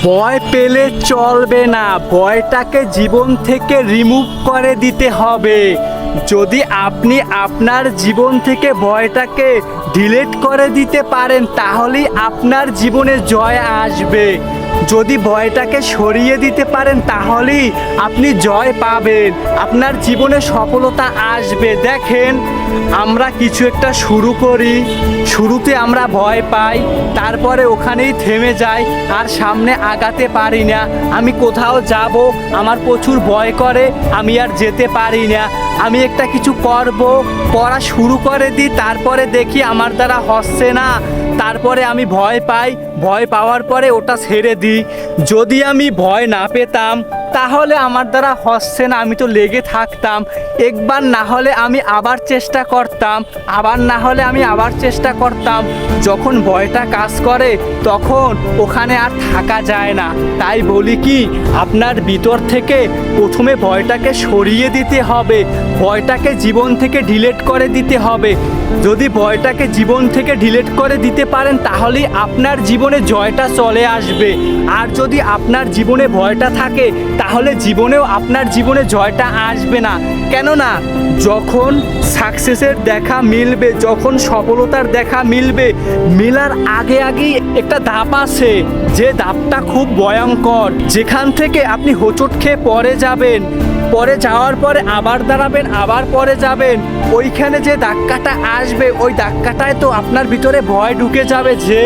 ভয় পেলে চলবে না, ভয়টাকে জীবন থেকে রিমুভ করে দিতে হবে। যদি আপনি আপনার জীবন থেকে ভয়টাকে ডিলিট করে দিতে পারেন তাহলেই আপনার জীবনে জয় আসবে। যদি ভয়টাকে সরিয়ে দিতে পারেন তাহলেই আপনি জয় পাবেন, আপনার জীবনে সফলতা আসবে। দেখেন, আমরা কিছু একটা শুরু করি, শুরুতে আমরা ভয় পাই, তারপরে ওখানেই থেমে যাই আর সামনে আগাতে পারি না। আমি কোথাও যাব, আমার প্রচুর ভয় করে, আমি আর যেতে পারি না। আমি একটা কিছু করা শুরু করে দিই, তারপরে দেখি আমার দ্বারা হচ্ছে না, তারপরে আমি ভয় পাই, ভয় পাওয়ার পরে ওটা ছেড়ে দিই। যদি আমি ভয় না পেতাম তাহলে আমার দ্বারা হচ্ছে না, আমি তো লেগে থাকতাম। একবার না হলে আমি আবার চেষ্টা করতাম, আবার না হলে আমি আবার চেষ্টা করতাম। যখন ভয়টা কাজ করে তখন ওখানে আর থাকা যায় না। তাই বলি কি, আপনার ভিতর থেকে প্রথমে ভয়টাকে সরিয়ে দিতে হবে, ভয়টাকে জীবন থেকে ডিলিট করে দিতে হবে। যদি ভয়টাকে জীবন থেকে ডিলিট করে দিতে পারেন তাহলেই আপনার জীবনে জয়টা চলে আসবে। আর যদি আপনার জীবনে ভয়টা থাকে তাহলে জীবনেও আপনার জীবনে জয়টা আসবে না। কেননা যখন সাকসেসের দেখা মিলবে, যখন সফলতার দেখা মিলবে, মেলার আগে আগেই একটা ধাপ আছে, যে ধাপটা খুব ভয়ঙ্কর, যেখান থেকে আপনি হোঁচট খেয়ে পড়ে যাবেন, পরে যাওয়ার পরে আবার দাঁড়াবেন, আবার পরে যাবেন। ওইখানে যে ধাক্কাটা আসবে, ওই ধাক্কাটায় তো আপনার ভিতরে ভয় ঢুকে যাবে যে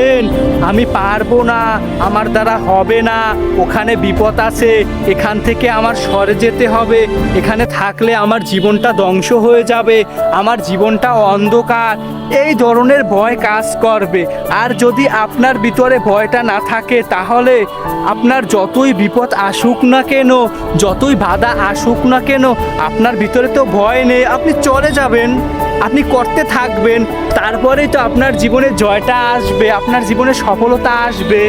আমি পারবো না, আমার দ্বারা হবে না, ওখানে বিপদ আছে, এখান থেকে আমার সরে যেতে হবে, এখানে থাকলে আমার জীবনটা ধ্বংস হয়ে যাবে, আমার জীবনটা অন্ধকার, এই ধরনের ভয় কাজ করবে। আর যদি আপনার ভিতরে ভয়টা না থাকে তাহলে আপনার যতই বিপদ আসুক না কেন, যতই বাধা আসুক না কেন, আপনার ভিতরে তো ভয় নেই, আপনি চলে যাবেন, আপনি করতে থাকবেন, তারপরেই তো আপনার জীবনে জয়টা আসবে, আপনার জীবনে সফলতা আসবে,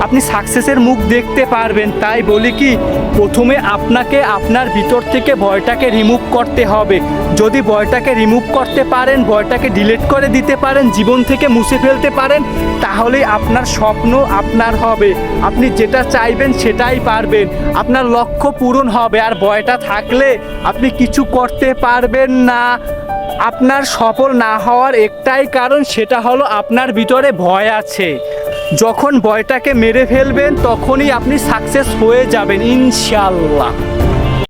আপনি সাকসেসের মুখ দেখতে পারবেন। তাই বলি কি, প্রথমে আপনাকে আপনার ভিতর থেকে ভয়টাকে রিমুভ করতে হবে। যদি ভয়টাকে রিমুভ করতে পারেন, ভয়টাকে ডিলিট করে দিতে পারেন, জীবন থেকে মুছে ফেলতে পারেন, তাহলেই আপনার স্বপ্ন আপনার হবে, আপনি যেটা চাইবেন সেটাই পারবেন, আপনার লক্ষ্য পূরণ হবে। আর ভয়টা থাকলে আপনি কিছু করতে পারবেন না। আপনার সফল না হওয়ার একটাই কারণ, সেটা হলো আপনার ভিতরে ভয় আছে। যখন ভয়টাকে মেরে ফেলবেন তখনই আপনি সাকসেস হয়ে যাবেন ইনশাআল্লাহ।